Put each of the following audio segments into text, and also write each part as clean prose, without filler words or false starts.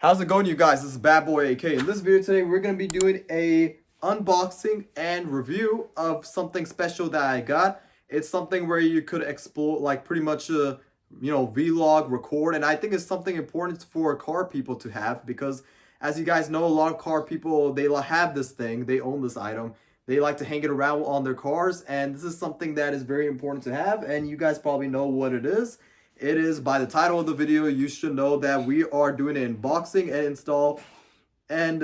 How's it going, you guys? This is Bad Boy AK. In this video today, we're going to be doing a unboxing and review of something special that I got. It's something where you could explore, like pretty much vlog, record, and I think it's something important for car people to have because, as you guys know, a lot of car people, they have this thing, they own this item. They like to hang it around on their cars, and this is something that is very important to have, and you guys probably know what it is. It is, by the title of the video, you should know that we are doing an unboxing and install and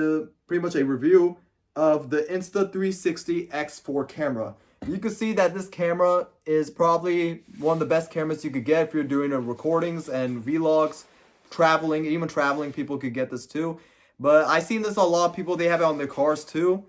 pretty much a review of the Insta360 X4 camera. You can see that this camera is probably one of the best cameras you could get if you're doing recordings and vlogs, traveling, even traveling, people could get this too. But I've seen this a lot of people, they have it on their cars too.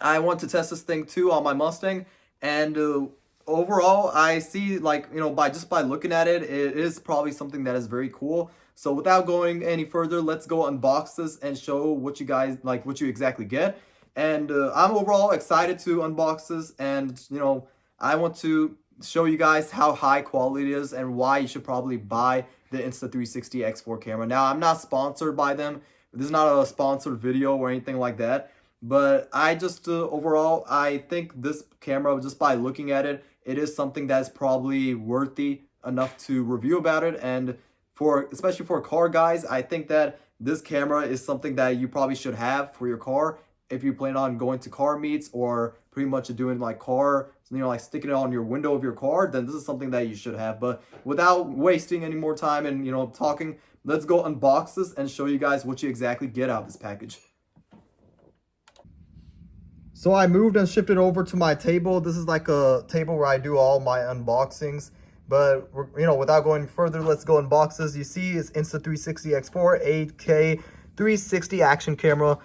I want to test this thing too on my Mustang, and overall, I see, like, by looking at it, it is probably something that is very cool. So without going any further, let's go unbox this and show what you guys, like, what you exactly get. And I'm overall excited to unbox this, and, I want to show you guys how high quality it is and why you should probably buy the Insta360 X4 camera. Now, I'm not sponsored by them. This is not a sponsored video or anything like that. But I just, overall, I think this camera, just by looking at it, it is something that's probably worthy enough to review about it. And especially for car guys, I think that this camera is something that you probably should have for your car if you plan on going to car meets or pretty much doing like car, like sticking it on your window of your car, then this is something that you should have. But without wasting any more time and, talking, let's go unbox this and show you guys what you exactly get out of this package. So I moved and shifted over to my table. This is like a table where I do all my unboxings. But, without going further, let's go unbox this. You see it's Insta360 X4 8K 360 action camera.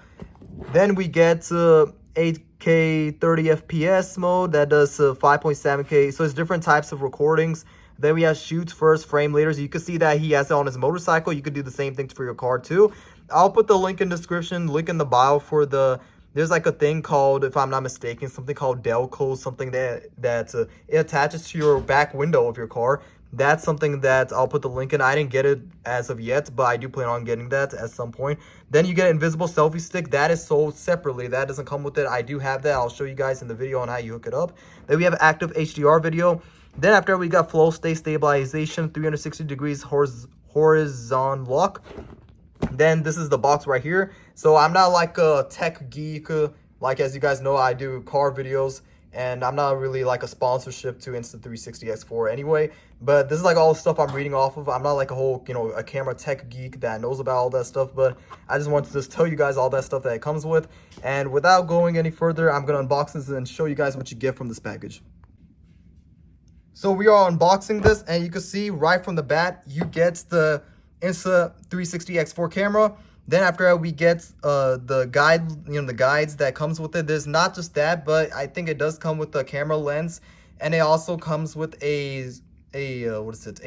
Then we get 8K 30 FPS mode that does 5.7K. So it's different types of recordings. Then we have shoots first, frame later. So you can see that he has it on his motorcycle. You could do the same thing for your car too. I'll put the link in the description, link in the bio for the... There's like a thing called, if I'm not mistaken, something called Delco, something that it attaches to your back window of your car. That's something that I'll put the link in. I didn't get it as of yet, but I do plan on getting that at some point. Then you get invisible selfie stick. That is sold separately. That doesn't come with it. I do have that. I'll show you guys in the video on how you hook it up. Then we have active HDR video. Then after we got flow state stabilization, 360 degrees horizon lock. Then this is the box right here. So I'm not like a tech geek, like as you guys know, I do car videos, and I'm not really like a sponsorship to Insta360 X4 anyway. But this is like all the stuff I'm reading off of. I'm not like a whole, a camera tech geek that knows about all that stuff, but I just wanted to just tell you guys all that stuff that it comes with. And without going any further, I'm gonna unbox this and show you guys what you get from this package. So we are unboxing this, and you can see right from the bat, you get the Insta360 X4 camera. Then after that, we get the guide, the guides that comes with it. There's not just that, but I think it does come with the camera lens, and it also comes with a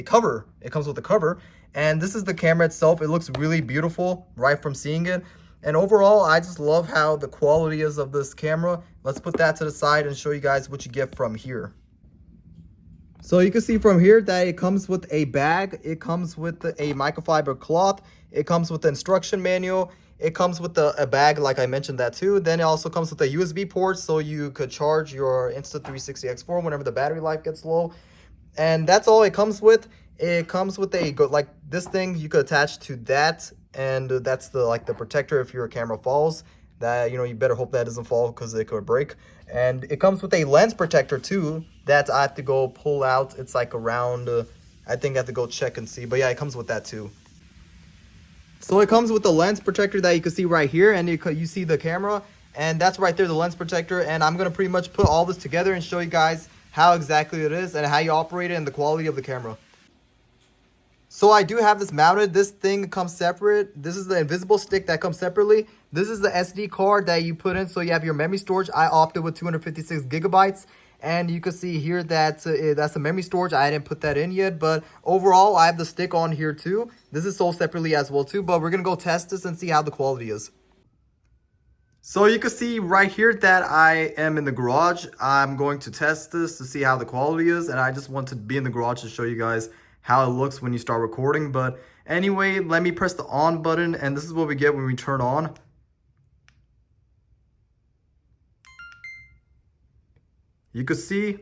cover. It comes with a cover, and this is the camera itself. It looks really beautiful right from seeing it. And overall, I just love how the quality is of this camera. Let's put that to the side and show you guys what you get from here. So you can see from here that it comes with a bag, it comes with a microfiber cloth, it comes with the instruction manual, it comes with a bag, like I mentioned that too. Then it also comes with a USB port, so you could charge your Insta360 X4 whenever the battery life gets low. And that's all it comes with. It comes with like this thing you could attach to that, and that's the protector if your camera falls. That, you better hope that doesn't fall because it could break. And it comes with a lens protector too that I have to go pull out. It's like around, I think I have to go check and see. But yeah, it comes with that too. So it comes with the lens protector that you can see right here. And you see the camera. And that's right there, the lens protector. And I'm going to pretty much put all this together and show you guys how exactly it is and how you operate it and the quality of the camera. So I do have this mounted. This thing comes separate. This is the invisible stick that comes separately. This is the SD card that you put in, so you have your memory storage. I opted with 256 gigabytes. And you can see here that that's the memory storage. I didn't put that in yet, but overall, I have the stick on here too. This is sold separately as well too, but we're going to go test this and see how the quality is. So you can see right here that I am in the garage. I'm going to test this to see how the quality is, and I just want to be in the garage to show you guys how it looks when you start recording. But Anyway, let me press the on button, and this is what we get when we turn on. You could see,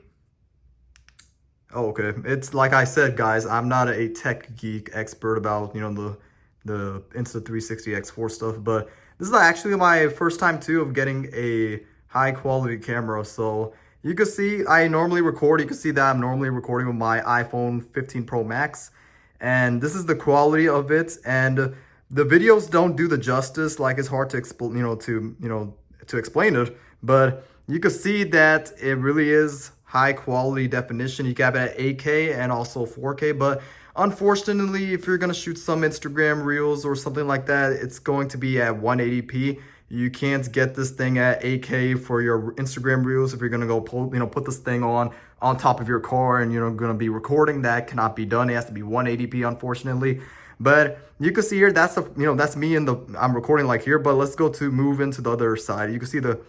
oh, okay, it's like I said, guys, I'm not a tech geek expert about, you know, the Insta360 X4 stuff, but this is actually my first time too of getting a high quality camera. So you can see I normally record, you can see that I'm normally recording with my iPhone 15 Pro Max, and this is the quality of it, and the videos don't do the justice. Like, it's hard to explain, to explain it, but you can see that it really is high quality definition. You can have it at 8K and also 4K, but unfortunately, if you're gonna shoot some Instagram reels or something like that, it's going to be at 180p. You can't get this thing at 8K for your Instagram reels. If you're gonna go put this thing on top of your car and you're gonna be recording, that cannot be done. It has to be 180p, unfortunately. But you can see here, that's that's me in the, I'm recording like here. But let's go to move into the other side. You can see the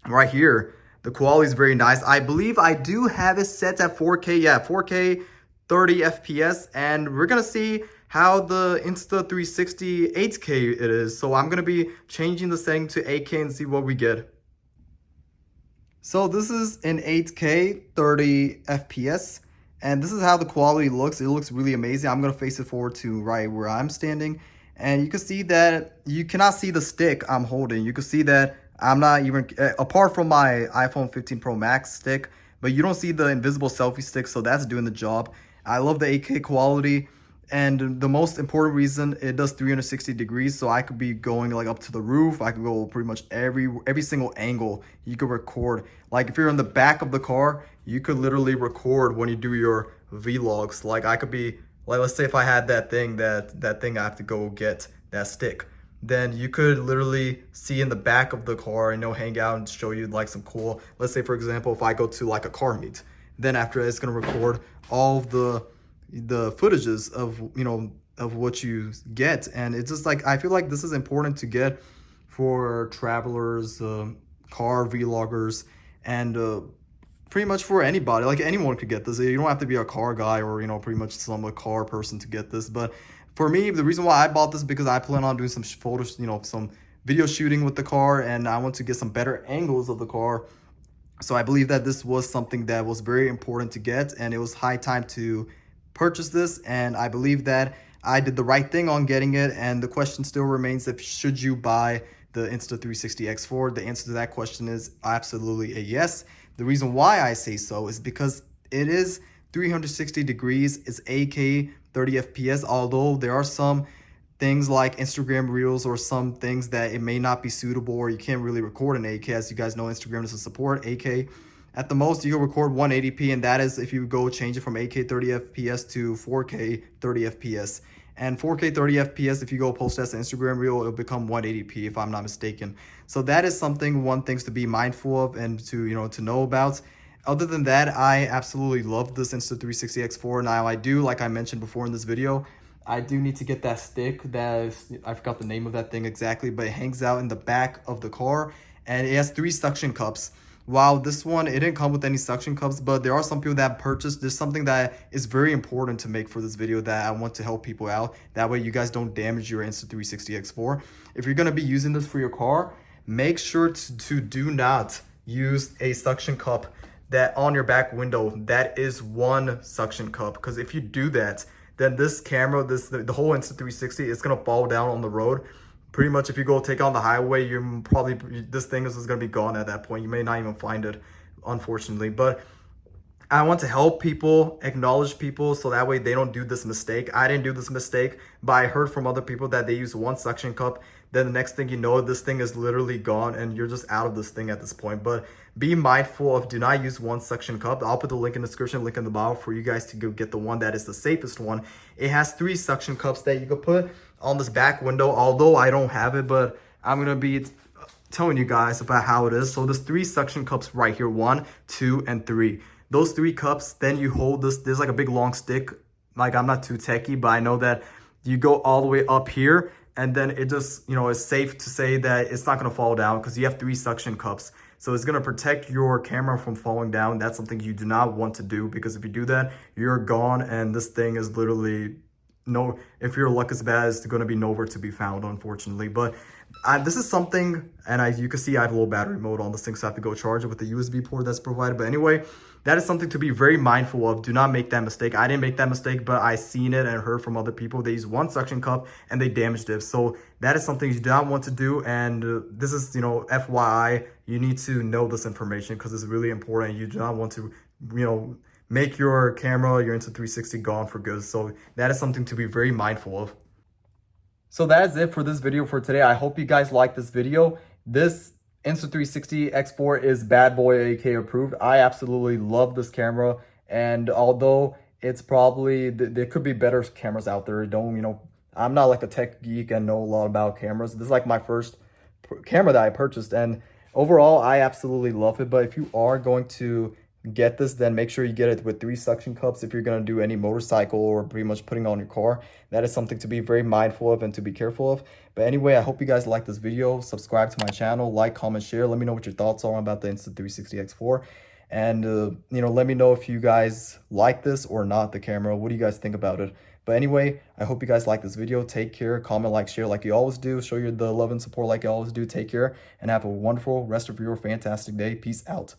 right here, the quality is very nice. I believe I do have it set at 4K. Yeah, 4K, 30 FPS, and we're gonna see how the Insta360 8K it is. So I'm gonna be changing the setting to 8K and see what we get. So this is in 8K, 30 FPS, and this is how the quality looks. It looks really amazing. I'm gonna face it forward to right where I'm standing, and you can see that you cannot see the stick I'm holding. You can see that I'm not even, apart from my iPhone 15 Pro Max stick, but you don't see the invisible selfie stick, so that's doing the job. I love the 8K quality, and the most important reason, it does 360 degrees, so I could be going like up to the roof. I could go pretty much every single angle you could record. Like if you're in the back of the car, you could literally record when you do your vlogs. Like I could be, like let's say if I had that thing I have to go get, that stick, then you could literally see in the back of the car and hang out and show you like some cool, let's say for example, if I go to like a car meet, then after it's going to record all of the footages of, of what you get. And it's just like, I feel like this is important to get for travelers, car vloggers, and pretty much for anybody. Like anyone could get this. You don't have to be a car guy or, pretty much a car person to get this. But for me, the reason why I bought this, because I plan on doing some photos, some video shooting with the car, and I want to get some better angles of the car. So I believe that this was something that was very important to get, and it was high time to purchase this. And I believe that I did the right thing on getting it. And the question still remains, if should you buy the Insta360 X4? The answer to that question is absolutely a yes. The reason why I say so is because it is 360 degrees, it's 8K, 30 FPS, although there are some things like Instagram Reels or some things that it may not be suitable, or you can't really record in 8K. As you guys know, Instagram doesn't support 8K. At the most, you can record 180p, and that is if you go change it from 8K 30 FPS to 4K 30 FPS. And 4K 30 FPS, if you go post as an Instagram Reel, it'll become 180p if I'm not mistaken. So that is one things to be mindful of and to know about. Other than that, I absolutely love this Insta360 X4. Now I do, like I mentioned before in this video, I do need to get that stick. I forgot the name of that thing exactly, but it hangs out in the back of the car, and it has 3 suction cups. While this one, it didn't come with any suction cups, but there are some people that purchased. There's something that is very important to make for this video that I want to help people out. That way you guys don't damage your Insta360 X4. If you're gonna be using this for your car, make sure to do not use a suction cup that on your back window that is one suction cup, because if you do that, then this camera, the whole Insta360 is gonna fall down on the road. Pretty much if you go take on the highway, this thing is gonna be gone at that point. You may not even find it, unfortunately. But I want to help people, acknowledge people, so that way they don't do this mistake. I didn't do this mistake, but I heard from other people that they use one suction cup. Then the next thing you know, this thing is literally gone and you're just out of this thing at this point. But be mindful of, do not use one suction cup. I'll put the link in the description, link in the bio for you guys to go get the one that is the safest one. It has 3 suction cups that you could put on this back window, although I don't have it, but I'm gonna be telling you guys about how it is. So there's 3 suction cups right here, 1, 2, and 3. Those 3 cups, then you hold this, there's like a big long stick. Like, I'm not too techie, but I know that you go all the way up here, and then it just, it's safe to say that it's not gonna fall down because you have 3 suction cups. So it's gonna protect your camera from falling down. That's something you do not want to do, because if you do that, you're gone, and this thing is literally no, if your luck is bad, it's going to be nowhere to be found, unfortunately. But this is something, and you can see I have a low battery mode on this thing, so I have to go charge it with the USB port that's provided. But anyway, that is something to be very mindful of. Do not make that mistake. I didn't make that mistake, but I seen it and heard from other people. They used one suction cup and they damaged it. So that is something you do not want to do. And this is, you know, FYI, you need to know this information because it's really important. You do not want to, you know, make your camera, your Insta360 gone for good. So that is something to be very mindful of. So that is it for this video for today. I hope you guys liked this video. This Insta360 X4 is bad boy AK approved. I absolutely love this camera. And although it's probably, there could be better cameras out there. You know, I'm not like a tech geek and know a lot about cameras. This is like my first camera that I purchased. And overall, I absolutely love it. But if you are going to get this, then make sure you get it with 3 suction cups if you're going to do any motorcycle or pretty much putting on your car. That is something to be very mindful of and to be careful of. But anyway, I hope you guys like this video. Subscribe to my channel, like, comment, share. Let me know what your thoughts are about the Insta360 X4. And you know, let me know if you guys like this or not, the camera. What do you guys think about it? But anyway, I hope you guys like this video. Take care, comment, like, share like you always do. Show you the love and support like you always do. Take care and have a wonderful rest of your fantastic day. Peace out.